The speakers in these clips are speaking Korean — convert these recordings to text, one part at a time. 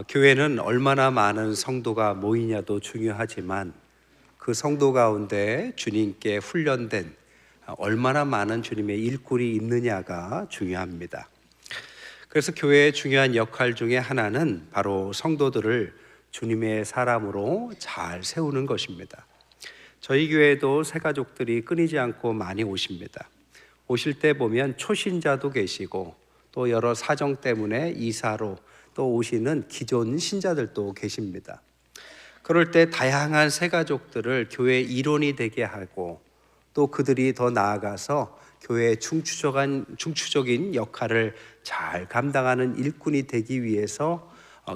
교회는 얼마나 많은 성도가 모이냐도 중요하지만 그 성도 가운데 주님께 훈련된 얼마나 많은 주님의 일꾼이 있느냐가 중요합니다. 그래서 교회의 중요한 역할 중에 하나는 바로 성도들을 주님의 사람으로 잘 세우는 것입니다. 저희 교회에도 새가족들이 끊이지 않고 많이 오십니다. 오실 때 보면 초신자도 계시고 또 여러 사정 때문에 이사로 또 오시는 기존 신자들도 계십니다. 그럴 때 다양한 새가족들을 교회의 일원이 되게 하고 또 그들이 더 나아가서 교회의 중추적인 역할을 잘 감당하는 일꾼이 되기 위해서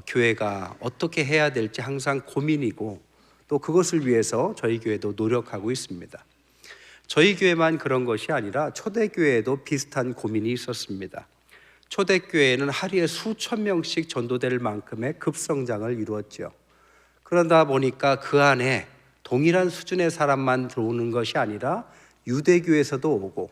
교회가 어떻게 해야 될지 항상 고민이고 또 그것을 위해서 저희 교회도 노력하고 있습니다. 저희 교회만 그런 것이 아니라 초대교회에도 비슷한 고민이 있었습니다. 초대교회는 하루에 수천 명씩 전도될 만큼의 급성장을 이루었죠. 그러다 보니까 그 안에 동일한 수준의 사람만 들어오는 것이 아니라 유대교에서도 오고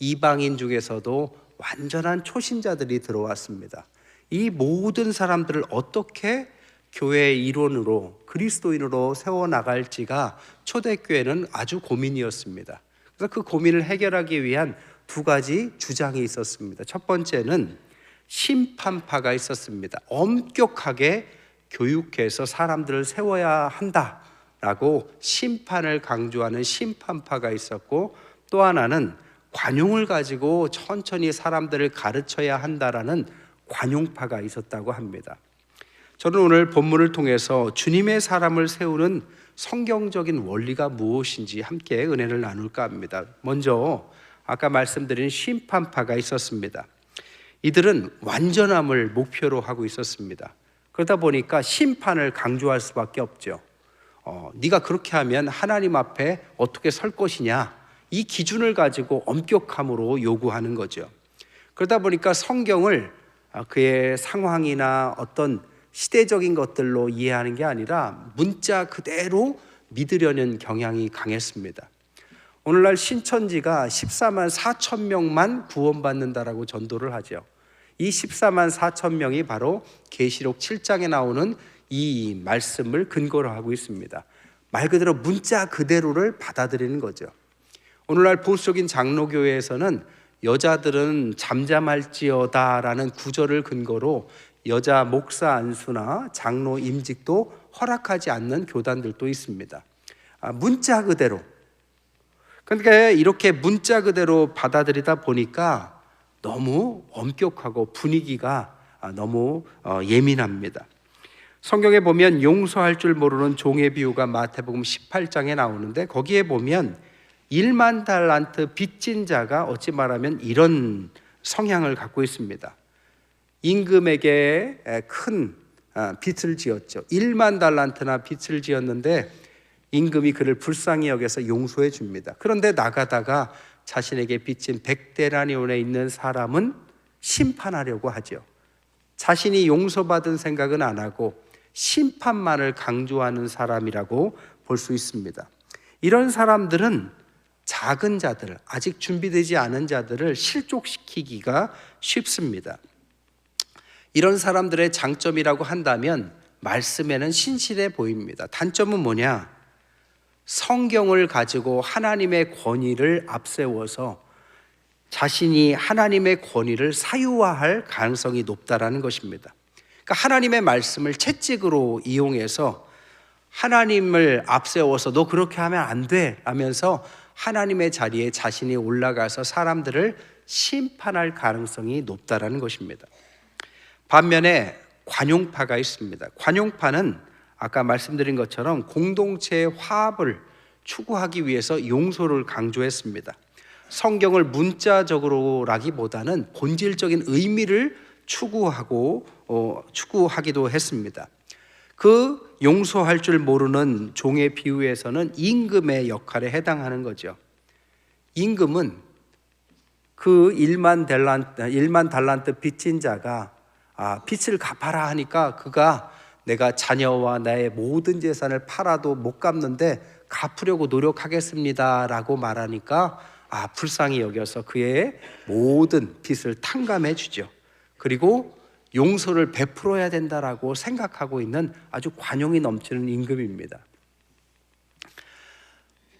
이방인 중에서도 완전한 초신자들이 들어왔습니다. 이 모든 사람들을 어떻게 교회의 일원으로 그리스도인으로 세워나갈지가 초대교회는 아주 고민이었습니다. 그래서 그 고민을 해결하기 위한 두 가지 주장이 있었습니다. 첫 번째는 심판파가 있었습니다. 엄격하게 교육해서 사람들을 세워야 한다라고 심판을 강조하는 심판파가 있었고, 또 하나는 관용을 가지고 천천히 사람들을 가르쳐야 한다라는 관용파가 있었다고 합니다. 저는 오늘 본문을 통해서 주님의 사람을 세우는 성경적인 원리가 무엇인지 함께 은혜를 나눌까 합니다. 먼저 아까 말씀드린 심판파가 있었습니다. 이들은 완전함을 목표로 하고 있었습니다. 그러다 보니까 심판을 강조할 수밖에 없죠. 네가 그렇게 하면 하나님 앞에 어떻게 설 것이냐, 이 기준을 가지고 엄격함으로 요구하는 거죠. 그러다 보니까 성경을 그의 상황이나 어떤 시대적인 것들로 이해하는 게 아니라 문자 그대로 믿으려는 경향이 강했습니다. 오늘날 신천지가 14만 4천 명만 구원받는다라고 전도를 하죠. 이 14만 4천 명이 바로 계시록 7장에 나오는 이 말씀을 근거로 하고 있습니다. 말 그대로 문자 그대로를 받아들이는 거죠. 오늘날 보수적인 장로교회에서는 여자들은 잠잠할지어다라는 구절을 근거로 여자 목사 안수나 장로 임직도 허락하지 않는 교단들도 있습니다. 문자 그대로. 그러니까 이렇게 문자 그대로 받아들이다 보니까 너무 엄격하고 분위기가 너무 예민합니다. 성경에 보면 용서할 줄 모르는 종의 비유가 마태복음 18장에 나오는데, 거기에 보면 1만 달란트 빚진 자가 어찌 말하면 이런 성향을 갖고 있습니다. 임금에게 큰 빚을 지었죠. 1만 달란트나 빚을 지었는데 임금이 그를 불쌍히 여겨서 용서해 줍니다. 그런데 나가다가 자신에게 빚진 100데나리온에 있는 사람은 심판하려고 하죠. 자신이 용서받은 생각은 안 하고 심판만을 강조하는 사람이라고 볼 수 있습니다. 이런 사람들은 작은 자들, 아직 준비되지 않은 자들을 실족시키기가 쉽습니다. 이런 사람들의 장점이라고 한다면 말씀에는 신실해 보입니다. 단점은 뭐냐? 성경을 가지고 하나님의 권위를 앞세워서 자신이 하나님의 권위를 사유화할 가능성이 높다라는 것입니다. 그러니까 하나님의 말씀을 채찍으로 이용해서 하나님을 앞세워서 너 그렇게 하면 안 돼 하면서 하나님의 자리에 자신이 올라가서 사람들을 심판할 가능성이 높다라는 것입니다. 반면에 관용파가 있습니다. 관용파는 아까 말씀드린 것처럼 공동체의 화합을 추구하기 위해서 용서를 강조했습니다. 성경을 문자적으로라기보다는 본질적인 의미를 추구하기도 했습니다. 그 용서할 줄 모르는 종의 비유에서는 임금의 역할에 해당하는 거죠. 임금은 그 1만 달란트 빚진 자가 빚을 갚아라 하니까 그가 내가 자녀와 나의 모든 재산을 팔아도 못 갚는데 갚으려고 노력하겠습니다 라고 말하니까 불쌍히 여겨서 그의 모든 빚을 탕감해 주죠. 그리고 용서를 베풀어야 된다라고 생각하고 있는 아주 관용이 넘치는 임금입니다.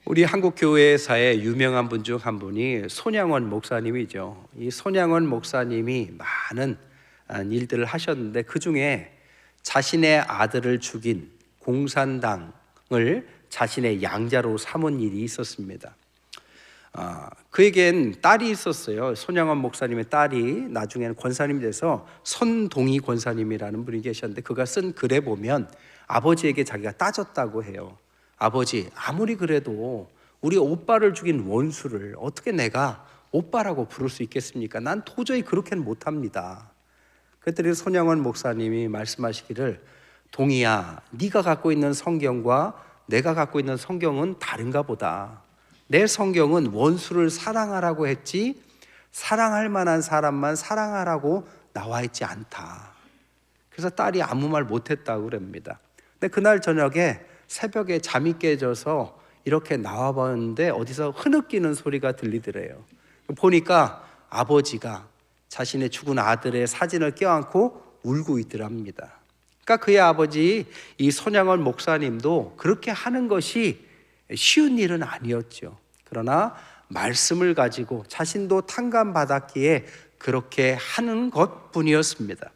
우리 한국 교회사의 유명한 분 중 한 분이 손양원 목사님이죠. 이 손양원 목사님이 많은 일들을 하셨는데 그 중에 자신의 아들을 죽인 공산당을 자신의 양자로 삼은 일이 있었습니다. 그에겐 딸이 있었어요. 손양원 목사님의 딸이 나중에는 권사님이 돼서 손동희 권사님이라는 분이 계셨는데, 그가 쓴 글에 보면 아버지에게 자기가 따졌다고 해요. 아버지, 아무리 그래도 우리 오빠를 죽인 원수를 어떻게 내가 오빠라고 부를 수 있겠습니까? 난 도저히 그렇게는 못합니다. 그랬더니 손양원 목사님이 말씀하시기를, 동희야, 네가 갖고 있는 성경과 내가 갖고 있는 성경은 다른가 보다. 내 성경은 원수를 사랑하라고 했지 사랑할 만한 사람만 사랑하라고 나와 있지 않다. 그래서 딸이 아무 말 못했다고 그럽니다. 근데 그날 저녁에 새벽에 잠이 깨져서 이렇게 나와봤는데 어디서 흐느끼는 소리가 들리더래요. 보니까 아버지가 자신의 죽은 아들의 사진을 껴안고 울고 있더랍니다. 그러니까 그의 아버지 이 손양원 목사님도 그렇게 하는 것이 쉬운 일은 아니었죠. 그러나 말씀을 가지고 자신도 탕감받았기에 그렇게 하는 것뿐이었습니다.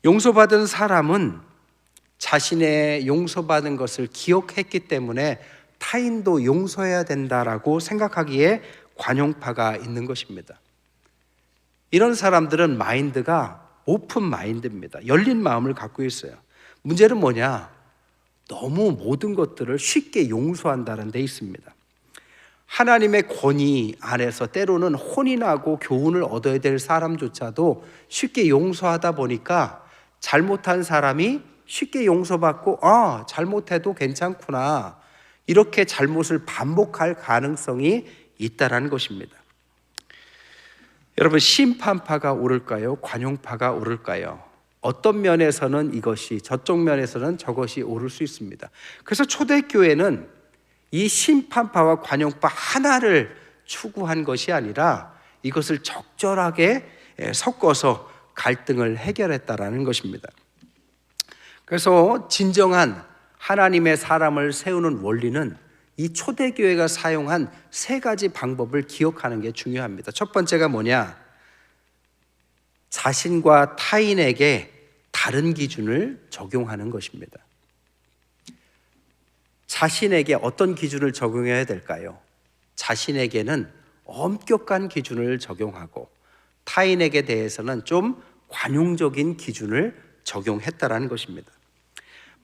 용서받은 사람은 자신의 용서받은 것을 기억했기 때문에 타인도 용서해야 된다라고 생각하기에 관용파가 있는 것입니다. 이런 사람들은 마인드가 오픈 마인드입니다. 열린 마음을 갖고 있어요. 문제는 뭐냐? 너무 모든 것들을 쉽게 용서한다는 데 있습니다. 하나님의 권위 안에서 때로는 혼이 나고 교훈을 얻어야 될 사람조차도 쉽게 용서하다 보니까 잘못한 사람이 쉽게 용서받고 잘못해도 괜찮구나, 이렇게 잘못을 반복할 가능성이 있다는 것입니다. 여러분, 심판파가 오를까요? 관용파가 오를까요? 어떤 면에서는 이것이, 저쪽 면에서는 저것이 오를 수 있습니다. 그래서 초대교회는 이 심판파와 관용파 하나를 추구한 것이 아니라 이것을 적절하게 섞어서 갈등을 해결했다라는 것입니다. 그래서 진정한 하나님의 사람을 세우는 원리는 이 초대교회가 사용한 세 가지 방법을 기억하는 게 중요합니다. 첫 번째가 뭐냐? 자신과 타인에게 다른 기준을 적용하는 것입니다. 자신에게 어떤 기준을 적용해야 될까요? 자신에게는 엄격한 기준을 적용하고 타인에게 대해서는 좀 관용적인 기준을 적용했다라는 것입니다.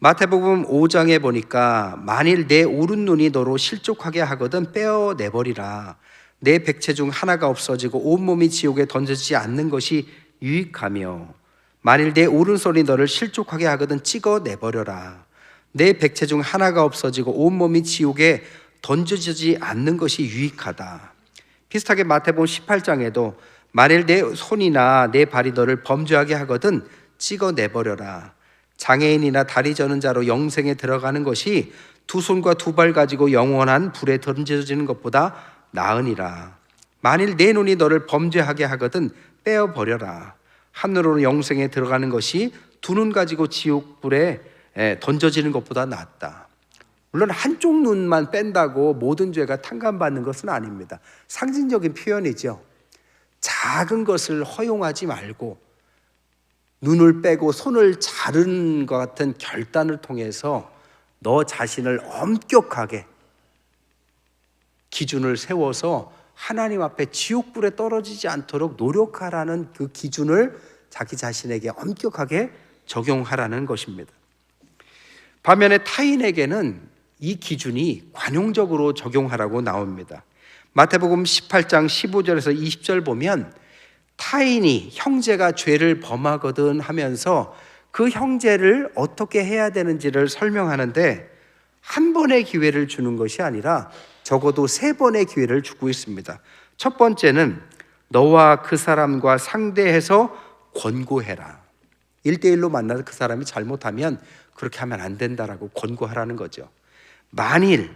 마태복음 5장에 보니까 만일 내 오른눈이 너로 실족하게 하거든 빼어내버리라. 내 백체 중 하나가 없어지고 온몸이 지옥에 던져지지 않는 것이 유익하며 만일 내 오른손이 너를 실족하게 하거든 찍어내버려라. 내 백체 중 하나가 없어지고 온몸이 지옥에 던져지지 않는 것이 유익하다. 비슷하게 마태복음 18장에도 만일 내 손이나 내 발이 너를 범죄하게 하거든 찍어내버려라. 장애인이나 다리 저는 자로 영생에 들어가는 것이 두 손과 두 발 가지고 영원한 불에 던져지는 것보다 나으니라. 만일 내 눈이 너를 범죄하게 하거든 빼어버려라. 하늘으로 영생에 들어가는 것이 두 눈 가지고 지옥 불에 던져지는 것보다 낫다. 물론 한쪽 눈만 뺀다고 모든 죄가 탕감받는 것은 아닙니다. 상징적인 표현이죠. 작은 것을 허용하지 말고 눈을 빼고 손을 자른 것 같은 결단을 통해서 너 자신을 엄격하게 기준을 세워서 하나님 앞에 지옥불에 떨어지지 않도록 노력하라는 그 기준을 자기 자신에게 엄격하게 적용하라는 것입니다. 반면에 타인에게는 이 기준이 관용적으로 적용하라고 나옵니다. 마태복음 18장 15절에서 20절 보면 타인이 형제가 죄를 범하거든 하면서 그 형제를 어떻게 해야 되는지를 설명하는데 한 번의 기회를 주는 것이 아니라 적어도 3번의 기회를 주고 있습니다. 첫 번째는 너와 그 사람과 상대해서 권고해라. 1대1로 만나서 그 사람이 잘못하면 그렇게 하면 안 된다라고 권고하라는 거죠. 만일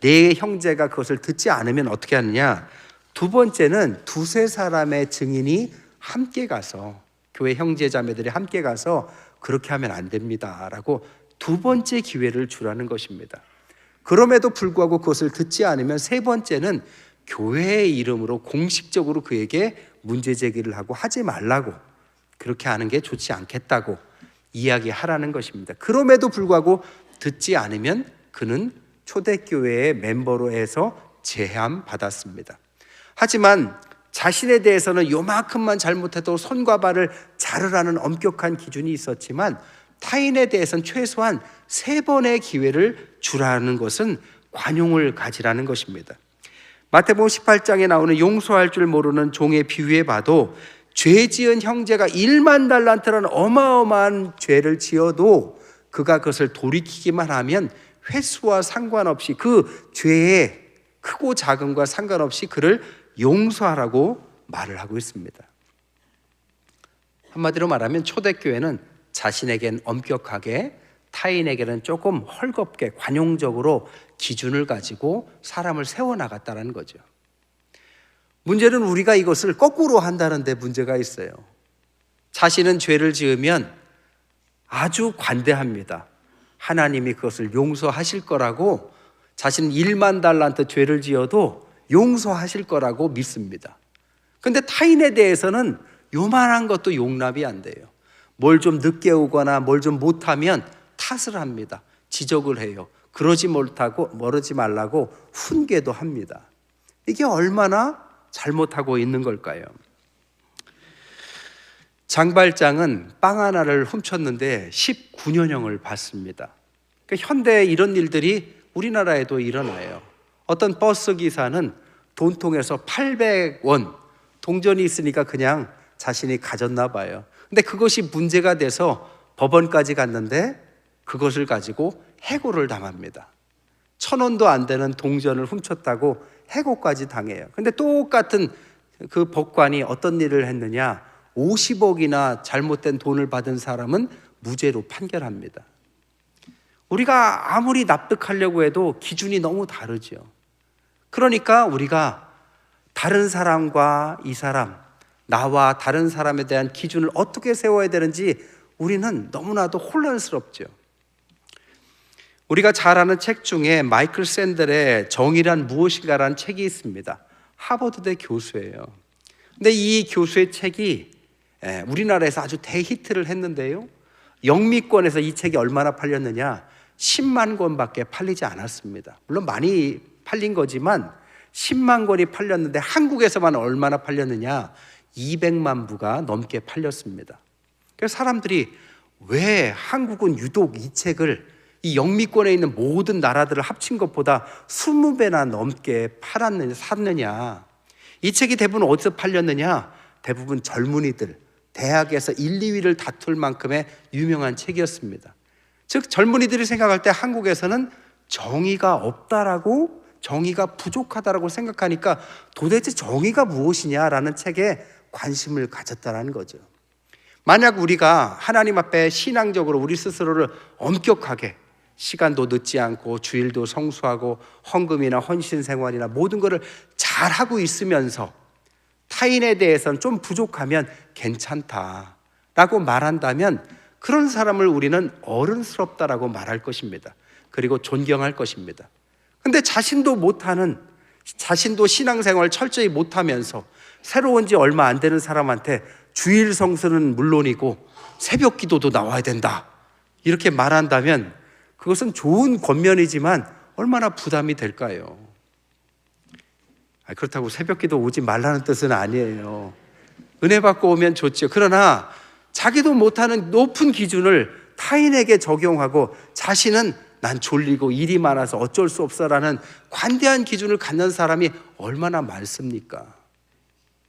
내 형제가 그것을 듣지 않으면 어떻게 하느냐? 두 번째는 두세 사람의 증인이 함께 가서 교회 형제 자매들이 함께 가서 그렇게 하면 안 됩니다 라고 두 번째 기회를 주라는 것입니다. 그럼에도 불구하고 그것을 듣지 않으면 세 번째는 교회의 이름으로 공식적으로 그에게 문제 제기를 하고 하지 말라고, 그렇게 하는 게 좋지 않겠다고 이야기하라는 것입니다. 그럼에도 불구하고 듣지 않으면 그는 초대교회의 멤버로 해서 제함받았습니다. 하지만 자신에 대해서는 요만큼만 잘못해도 손과 발을 자르라는 엄격한 기준이 있었지만 타인에 대해서는 최소한 3번의 기회를 주라는 것은 관용을 가지라는 것입니다. 마태복음 18장에 나오는 용서할 줄 모르는 종의 비유에 봐도 죄 지은 형제가 1만 달란트라는 어마어마한 죄를 지어도 그가 그것을 돌이키기만 하면 횟수와 상관없이 그 죄의 크고 작음과 상관없이 그를 용서하라고 말을 하고 있습니다. 한마디로 말하면 초대교회는 자신에겐 엄격하게, 타인에게는 조금 헐겁게 관용적으로 기준을 가지고 사람을 세워나갔다는 거죠. 문제는 우리가 이것을 거꾸로 한다는 데 문제가 있어요. 자신은 죄를 지으면 아주 관대합니다. 하나님이 그것을 용서하실 거라고, 자신은 1만 달란트 죄를 지어도 용서하실 거라고 믿습니다. 근데 타인에 대해서는 요만한 것도 용납이 안 돼요. 뭘 좀 늦게 오거나 뭘 좀 못하면 탓을 합니다. 지적을 해요. 그러지 말라고 훈계도 합니다. 이게 얼마나 잘못하고 있는 걸까요? 장발장은 빵 하나를 훔쳤는데 19년형을 받습니다. 그러니까 현대에 이런 일들이 우리나라에도 일어나요. 어떤 버스 기사는 돈통에서 800원 동전이 있으니까 그냥 자신이 가졌나 봐요. 근데 그것이 문제가 돼서 법원까지 갔는데 그것을 가지고 해고를 당합니다. 1,000원도 안 되는 동전을 훔쳤다고 해고까지 당해요. 근데 똑같은 그 법관이 어떤 일을 했느냐, 50억이나 잘못된 돈을 받은 사람은 무죄로 판결합니다. 우리가 아무리 납득하려고 해도 기준이 너무 다르죠. 그러니까 우리가 다른 사람과 이 사람, 나와 다른 사람에 대한 기준을 어떻게 세워야 되는지 우리는 너무나도 혼란스럽죠. 우리가 잘 아는 책 중에 마이클 샌델의 정의란 무엇인가라는 책이 있습니다. 하버드대 교수예요. 근데 이 교수의 책이 우리나라에서 아주 대히트를 했는데요, 영미권에서 이 책이 얼마나 팔렸느냐, 10만 권밖에 팔리지 않았습니다. 물론 많이 팔린 거지만 10만 권이 팔렸는데 한국에서만 얼마나 팔렸느냐, 200만 부가 넘게 팔렸습니다. 그래서 사람들이 왜 한국은 유독 이 책을 이 영미권에 있는 모든 나라들을 합친 것보다 20배나 넘게 샀느냐. 이 책이 대부분 어디서 팔렸느냐? 대부분 젊은이들, 대학에서 1, 2위를 다툴 만큼의 유명한 책이었습니다. 즉 젊은이들이 생각할 때 한국에서는 정의가 없다라고, 정의가 부족하다라고 생각하니까 도대체 정의가 무엇이냐라는 책에 관심을 가졌다는 거죠. 만약 우리가 하나님 앞에 신앙적으로 우리 스스로를 엄격하게, 시간도 늦지 않고 주일도 성수하고 헌금이나 헌신 생활이나 모든 것을 잘하고 있으면서 타인에 대해서는 좀 부족하면 괜찮다라고 말한다면 그런 사람을 우리는 어른스럽다라고 말할 것입니다. 그리고 존경할 것입니다. 근데 자신도 신앙생활 철저히 못하면서 새로운 지 얼마 안 되는 사람한테 주일 성수는 물론이고 새벽 기도도 나와야 된다 이렇게 말한다면 그것은 좋은 권면이지만 얼마나 부담이 될까요? 그렇다고 새벽 기도 오지 말라는 뜻은 아니에요. 은혜 받고 오면 좋죠. 그러나 자기도 못하는 높은 기준을 타인에게 적용하고 자신은 난 졸리고 일이 많아서 어쩔 수 없어라는 관대한 기준을 갖는 사람이 얼마나 많습니까?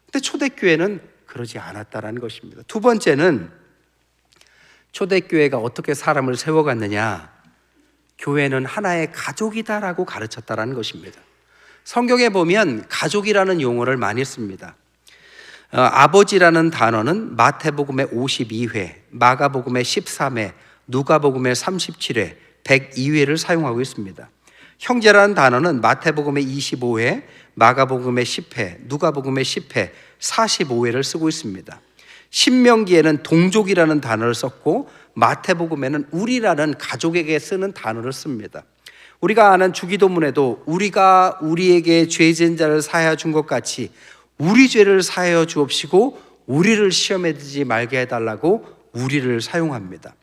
근데 초대교회는 그러지 않았다라는 것입니다. 두 번째는 초대교회가 어떻게 사람을 세워갔느냐, 교회는 하나의 가족이다라고 가르쳤다라는 것입니다. 성경에 보면 가족이라는 용어를 많이 씁니다. 아버지라는 단어는 마태복음의 52회, 마가복음의 13회, 누가복음의 37회, 102회를 사용하고 있습니다. 형제라는 단어는 마태복음의 25회, 마가복음의 10회, 누가복음의 10회, 45회를 쓰고 있습니다. 신명기에는 동족이라는 단어를 썼고 마태복음에는 우리라는 가족에게 쓰는 단어를 씁니다. 우리가 아는 주기도문에도 우리가 우리에게 죄진 자를 사하여 준 것 같이 우리 죄를 사하여 주옵시고 우리를 시험에 들지 말게 해달라고 우리를 사용합니다.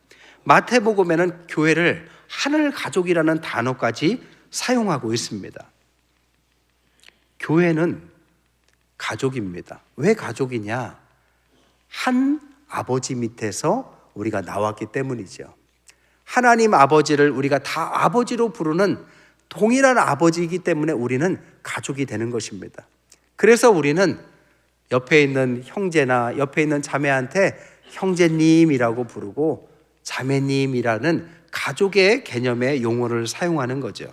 마태복음에는 교회를 하늘 가족이라는 단어까지 사용하고 있습니다. 교회는 가족입니다. 왜 가족이냐? 한 아버지 밑에서 우리가 나왔기 때문이죠. 하나님 아버지를 우리가 다 아버지로 부르는 동일한 아버지이기 때문에 우리는 가족이 되는 것입니다. 그래서 우리는 옆에 있는 형제나 옆에 있는 자매한테 형제님이라고 부르고 자매님이라는 가족의 개념의 용어를 사용하는 거죠.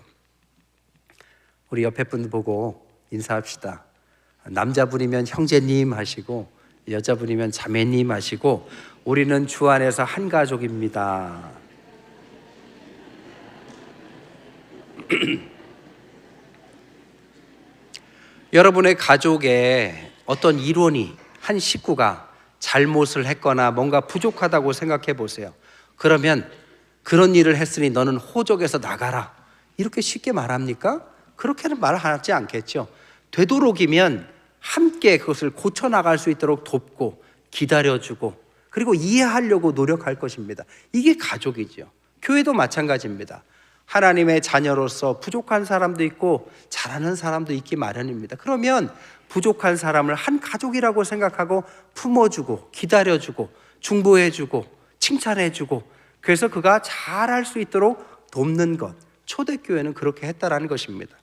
우리 옆에 분 보고 인사합시다. 남자분이면 형제님 하시고 여자분이면 자매님 하시고 우리는 주 안에서 한 가족입니다. 여러분의 가족에 어떤 일원이 한 식구가 잘못을 했거나 뭔가 부족하다고 생각해 보세요. 그러면 그런 일을 했으니 너는 호적에서 나가라 이렇게 쉽게 말합니까? 그렇게는 말하지 않겠죠. 되도록이면 함께 그것을 고쳐나갈 수 있도록 돕고 기다려주고 그리고 이해하려고 노력할 것입니다. 이게 가족이죠. 교회도 마찬가지입니다. 하나님의 자녀로서 부족한 사람도 있고 잘하는 사람도 있기 마련입니다. 그러면 부족한 사람을 한 가족이라고 생각하고 품어주고 기다려주고 중보해주고 칭찬해주고 그래서 그가 잘할 수 있도록 돕는 것, 초대교회는 그렇게 했다라는 것입니다.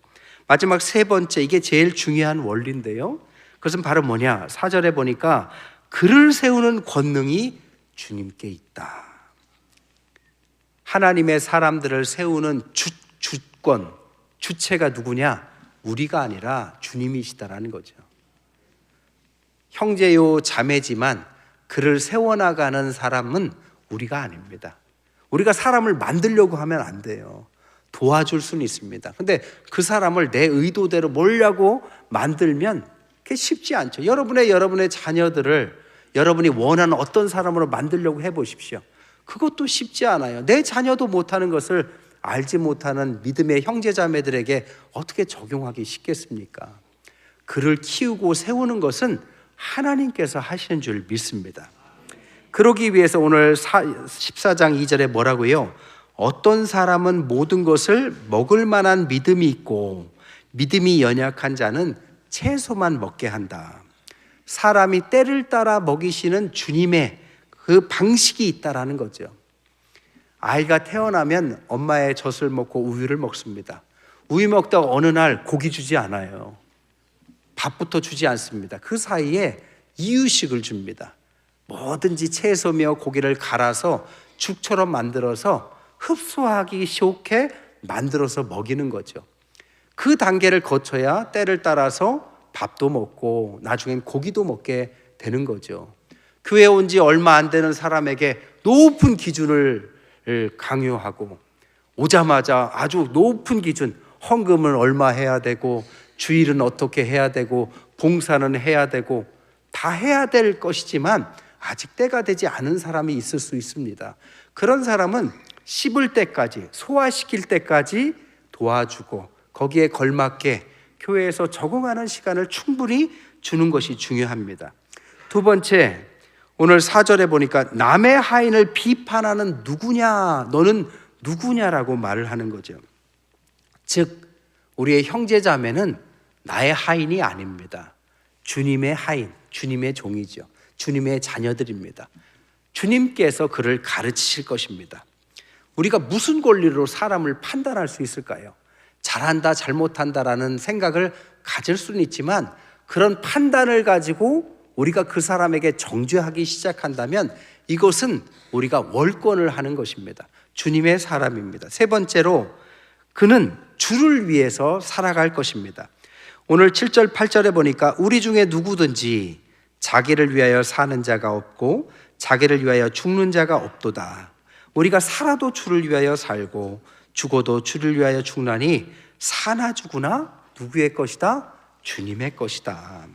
마지막 세 번째, 이게 제일 중요한 원리인데요, 그것은 바로 뭐냐? 4절에 보니까 그를 세우는 권능이 주님께 있다. 하나님의 사람들을 세우는 주권, 주체가 누구냐? 우리가 아니라 주님이시다라는 거죠. 형제요 자매지만 그를 세워나가는 사람은 우리가 아닙니다. 우리가 사람을 만들려고 하면 안 돼요. 도와줄 수는 있습니다. 근데 그 사람을 내 의도대로 몰려고 만들면 그게 쉽지 않죠. 여러분의 자녀들을 여러분이 원하는 어떤 사람으로 만들려고 해보십시오. 그것도 쉽지 않아요. 내 자녀도 못하는 것을 알지 못하는 믿음의 형제자매들에게 어떻게 적용하기 쉽겠습니까? 그를 키우고 세우는 것은 하나님께서 하시는 줄 믿습니다. 그러기 위해서 오늘 14장 2절에 뭐라고요? 어떤 사람은 모든 것을 먹을 만한 믿음이 있고 믿음이 연약한 자는 채소만 먹게 한다. 사람이 때를 따라 먹이시는 주님의 그 방식이 있다라는 거죠. 아이가 태어나면 엄마의 젖을 먹고 우유를 먹습니다. 우유 먹다가 어느 날 고기 주지 않아요. 밥부터 주지 않습니다. 그 사이에 이유식을 줍니다. 뭐든지 채소며 고기를 갈아서 죽처럼 만들어서 흡수하기 좋게 만들어서 먹이는 거죠. 그 단계를 거쳐야 때를 따라서 밥도 먹고 나중엔 고기도 먹게 되는 거죠. 교회 온 지 얼마 안 되는 사람에게 높은 기준을 강요하고 오자마자 아주 높은 기준, 헌금은 얼마 해야 되고 주일은 어떻게 해야 되고 봉사는 해야 되고 다 해야 될 것이지만 아직 때가 되지 않은 사람이 있을 수 있습니다. 그런 사람은 씹을 때까지, 소화시킬 때까지 도와주고 거기에 걸맞게 교회에서 적응하는 시간을 충분히 주는 것이 중요합니다. 두 번째, 오늘 4절에 보니까 남의 하인을 비판하는 누구냐, 너는 누구냐라고 말을 하는 거죠. 즉 우리의 형제자매는 나의 하인이 아닙니다. 주님의 하인, 주님의 종이죠. 주님의 자녀들입니다. 주님께서 그를 가르치실 것입니다. 우리가 무슨 권리로 사람을 판단할 수 있을까요? 잘한다, 잘못한다라는 생각을 가질 수는 있지만 그런 판단을 가지고 우리가 그 사람에게 정죄하기 시작한다면 이것은 우리가 월권을 하는 것입니다. 주님의 사람입니다. 세 번째로 그는 주를 위해서 살아갈 것입니다. 오늘 7절 8절에 보니까 우리 중에 누구든지 자기를 위하여 사는 자가 없고 자기를 위하여 죽는 자가 없도다. 우리가 살아도 주를 위하여 살고 죽어도 주를 위하여 죽나니 사나 죽으나 누구의 것이다? 주님의 것이다.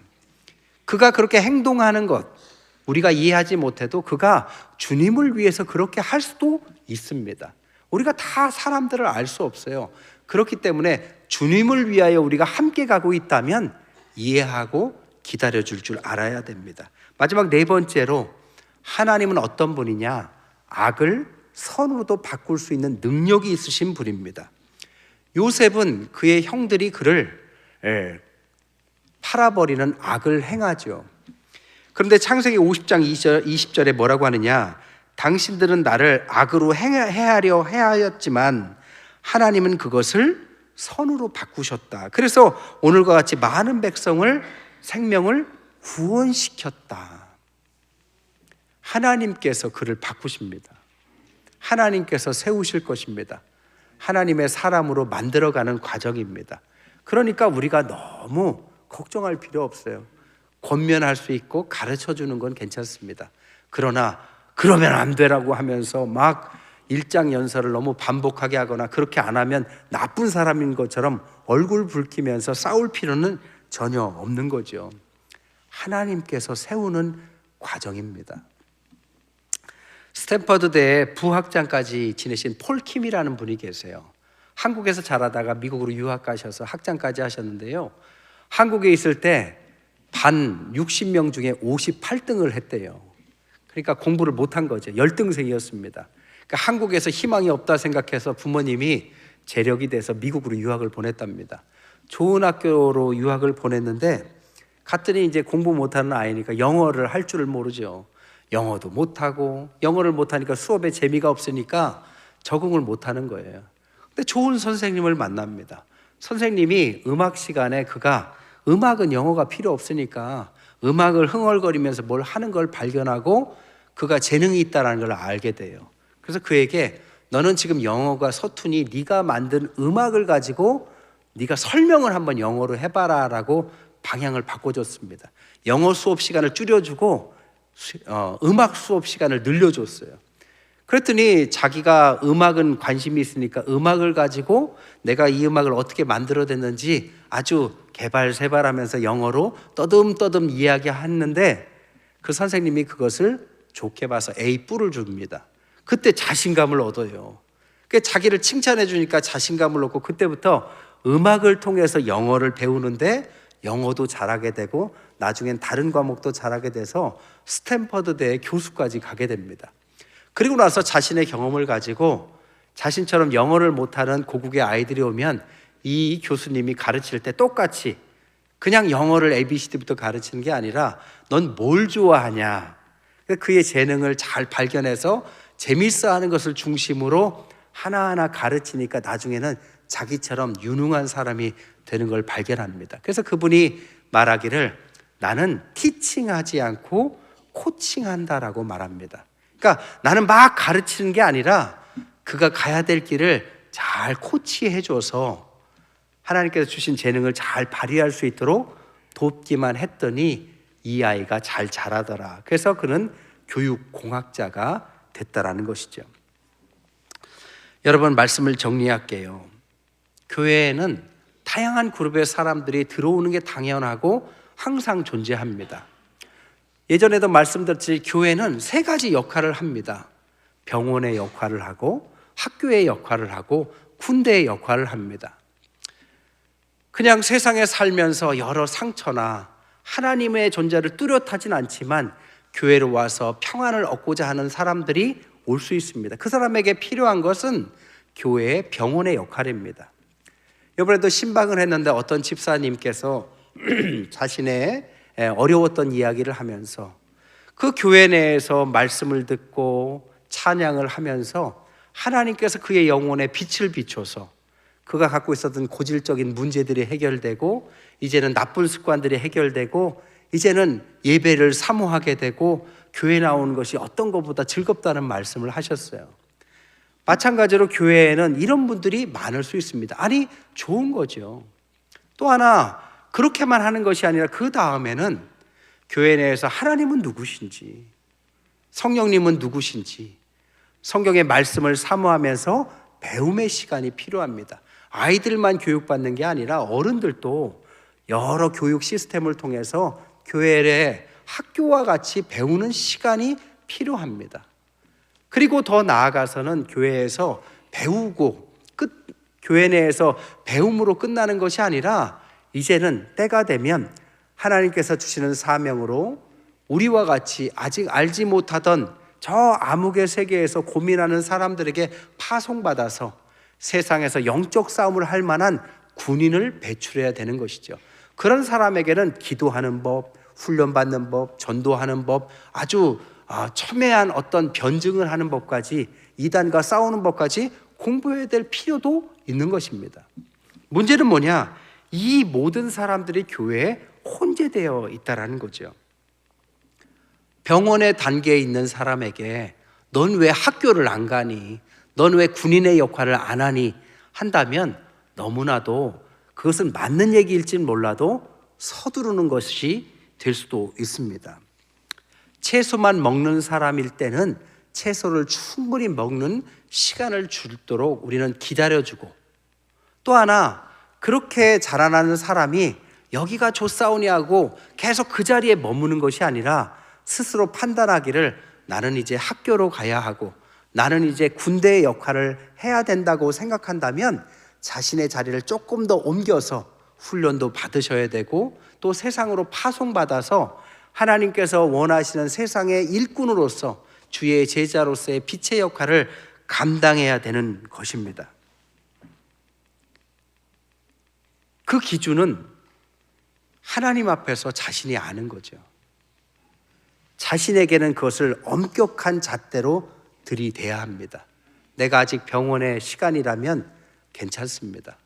그가 그렇게 행동하는 것, 우리가 이해하지 못해도 그가 주님을 위해서 그렇게 할 수도 있습니다. 우리가 다 사람들을 알 수 없어요. 그렇기 때문에 주님을 위하여 우리가 함께 가고 있다면 이해하고 기다려줄 줄 알아야 됩니다. 마지막 네 번째로, 하나님은 어떤 분이냐? 악을 선으로도 바꿀 수 있는 능력이 있으신 분입니다. 요셉은 그의 형들이 그를 팔아버리는 악을 행하죠. 그런데 창세기 50장 20절에 뭐라고 하느냐? 당신들은 나를 악으로 해하려 해하였지만 하나님은 그것을 선으로 바꾸셨다. 그래서 오늘과 같이 많은 백성을, 생명을 구원시켰다. 하나님께서 그를 바꾸십니다. 하나님께서 세우실 것입니다. 하나님의 사람으로 만들어가는 과정입니다. 그러니까 우리가 너무 걱정할 필요 없어요. 권면할 수 있고 가르쳐주는 건 괜찮습니다. 그러나 그러면 안 되라고 하면서 막 일장연설을 너무 반복하게 하거나 그렇게 안 하면 나쁜 사람인 것처럼 얼굴 붉히면서 싸울 필요는 전혀 없는 거죠. 하나님께서 세우는 과정입니다. 스탠퍼드대에 부학장까지 지내신 폴 킴이라는 분이 계세요. 한국에서 자라다가 미국으로 유학 가셔서 학장까지 하셨는데요, 한국에 있을 때 반 60명 중에 58등을 했대요. 그러니까 공부를 못한 거죠. 열등생이었습니다. 그러니까 한국에서 희망이 없다 생각해서 부모님이 재력이 돼서 미국으로 유학을 보냈답니다. 좋은 학교로 유학을 보냈는데 갔더니 이제 공부 못하는 아이니까 영어를 할 줄을 모르죠. 영어도 못하고, 영어를 못하니까 수업에 재미가 없으니까 적응을 못하는 거예요. 근데 좋은 선생님을 만납니다. 선생님이 음악 시간에 그가 음악은 영어가 필요 없으니까 음악을 흥얼거리면서 뭘 하는 걸 발견하고 그가 재능이 있다는 걸 알게 돼요. 그래서 그에게 너는 지금 영어가 서투니 네가 만든 음악을 가지고 네가 설명을 한번 영어로 해봐라 라고 방향을 바꿔줬습니다. 영어 수업 시간을 줄여주고 음악 수업 시간을 늘려줬어요. 그랬더니 자기가 음악은 관심이 있으니까 음악을 가지고 내가 이 음악을 어떻게 만들어냈는지 아주 개발세발하면서 영어로 떠듬떠듬 이야기했는데 그 선생님이 그것을 좋게 봐서 A+를 줍니다. 그때 자신감을 얻어요. 자기를 칭찬해 주니까 자신감을 얻고 그때부터 음악을 통해서 영어를 배우는데 영어도 잘하게 되고 나중엔 다른 과목도 잘하게 돼서 스탠퍼드대 교수까지 가게 됩니다. 그리고 나서 자신의 경험을 가지고 자신처럼 영어를 못하는 고국의 아이들이 오면 이 교수님이 가르칠 때 똑같이 그냥 영어를 ABCD부터 가르치는 게 아니라 넌 뭘 좋아하냐, 그의 재능을 잘 발견해서 재밌어하는 것을 중심으로 하나하나 가르치니까 나중에는 자기처럼 유능한 사람이 되는 걸 발견합니다. 그래서 그분이 말하기를 나는 티칭하지 않고 코칭한다라고 말합니다. 그러니까 나는 막 가르치는 게 아니라 그가 가야 될 길을 잘 코치해줘서 하나님께서 주신 재능을 잘 발휘할 수 있도록 돕기만 했더니 이 아이가 잘 자라더라. 그래서 그는 교육공학자가 됐다라는 것이죠. 여러분, 말씀을 정리할게요. 교회에는 다양한 그룹의 사람들이 들어오는 게 당연하고 항상 존재합니다. 예전에도 말씀드렸듯이 교회는 세 가지 역할을 합니다. 병원의 역할을 하고 학교의 역할을 하고 군대의 역할을 합니다. 그냥 세상에 살면서 여러 상처나 하나님의 존재를 뚜렷하진 않지만 교회로 와서 평안을 얻고자 하는 사람들이 올 수 있습니다. 그 사람에게 필요한 것은 교회의 병원의 역할입니다. 이번에도 신방을 했는데 어떤 집사님께서 자신의 어려웠던 이야기를 하면서 그 교회 내에서 말씀을 듣고 찬양을 하면서 하나님께서 그의 영혼에 빛을 비춰서 그가 갖고 있었던 고질적인 문제들이 해결되고 이제는 나쁜 습관들이 해결되고 이제는 예배를 사모하게 되고 교회 나오는 것이 어떤 것보다 즐겁다는 말씀을 하셨어요. 마찬가지로 교회에는 이런 분들이 많을 수 있습니다. 아니, 좋은 거죠. 또 하나, 그렇게만 하는 것이 아니라 그 다음에는 교회 내에서 하나님은 누구신지, 성령님은 누구신지 성경의 말씀을 사모하면서 배움의 시간이 필요합니다. 아이들만 교육받는 게 아니라 어른들도 여러 교육 시스템을 통해서 교회에 학교와 같이 배우는 시간이 필요합니다. 그리고 더 나아가서는 교회에서 배우고 교회 내에서 배움으로 끝나는 것이 아니라 이제는 때가 되면 하나님께서 주시는 사명으로 우리와 같이 아직 알지 못하던 저 암흑의 세계에서 고민하는 사람들에게 파송받아서 세상에서 영적 싸움을 할 만한 군인을 배출해야 되는 것이죠. 그런 사람에게는 기도하는 법, 훈련받는 법, 전도하는 법, 아주 첨예한 어떤 변증을 하는 법까지, 이단과 싸우는 법까지 공부해야 될 필요도 있는 것입니다. 문제는 뭐냐? 이 모든 사람들이 교회에 혼재되어 있다는 거죠. 병원의 단계에 있는 사람에게 넌 왜 학교를 안 가니? 넌 왜 군인의 역할을 안 하니? 한다면 너무나도 그것은 맞는 얘기일진 몰라도 서두르는 것이 될 수도 있습니다. 채소만 먹는 사람일 때는 채소를 충분히 먹는 시간을 주도록 우리는 기다려주고, 또 하나 그렇게 자라나는 사람이 여기가 좋사오냐고 계속 그 자리에 머무는 것이 아니라 스스로 판단하기를 나는 이제 학교로 가야 하고 나는 이제 군대의 역할을 해야 된다고 생각한다면 자신의 자리를 조금 더 옮겨서 훈련도 받으셔야 되고 또 세상으로 파송받아서 하나님께서 원하시는 세상의 일꾼으로서 주의 제자로서의 빛의 역할을 감당해야 되는 것입니다. 그 기준은 하나님 앞에서 자신이 아는 거죠. 자신에게는 그것을 엄격한 잣대로 들이대야 합니다. 내가 아직 병원에 시간이라면 괜찮습니다.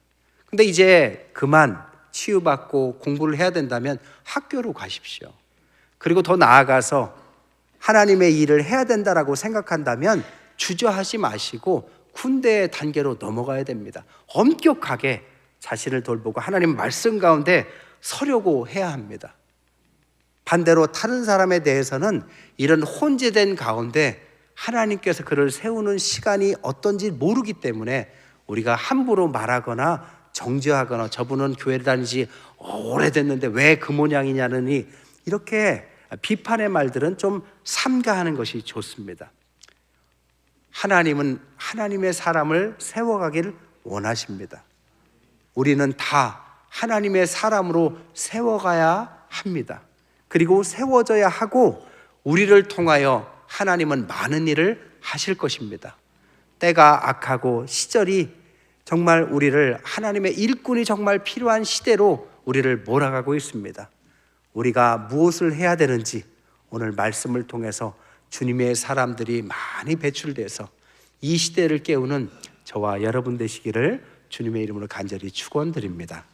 근데 이제 그만 치유받고 공부를 해야 된다면 학교로 가십시오. 그리고 더 나아가서 하나님의 일을 해야 된다라고 생각한다면 주저하지 마시고 군대의 단계로 넘어가야 됩니다. 엄격하게 자신을 돌보고 하나님 말씀 가운데 서려고 해야 합니다. 반대로 다른 사람에 대해서는 이런 혼재된 가운데 하나님께서 그를 세우는 시간이 어떤지 모르기 때문에 우리가 함부로 말하거나 정죄하거나 저분은 교회를 다니지 오래됐는데 왜 그 모양이냐느니 이렇게 비판의 말들은 좀 삼가하는 것이 좋습니다. 하나님은 하나님의 사람을 세워가기를 원하십니다. 우리는 다 하나님의 사람으로 세워가야 합니다. 그리고 세워져야 하고 우리를 통하여 하나님은 많은 일을 하실 것입니다. 때가 악하고 시절이 정말 우리를 하나님의 일꾼이 정말 필요한 시대로 우리를 몰아가고 있습니다. 우리가 무엇을 해야 되는지 오늘 말씀을 통해서 주님의 사람들이 많이 배출돼서 이 시대를 깨우는 저와 여러분 되시기를 주님의 이름으로 간절히 축원드립니다.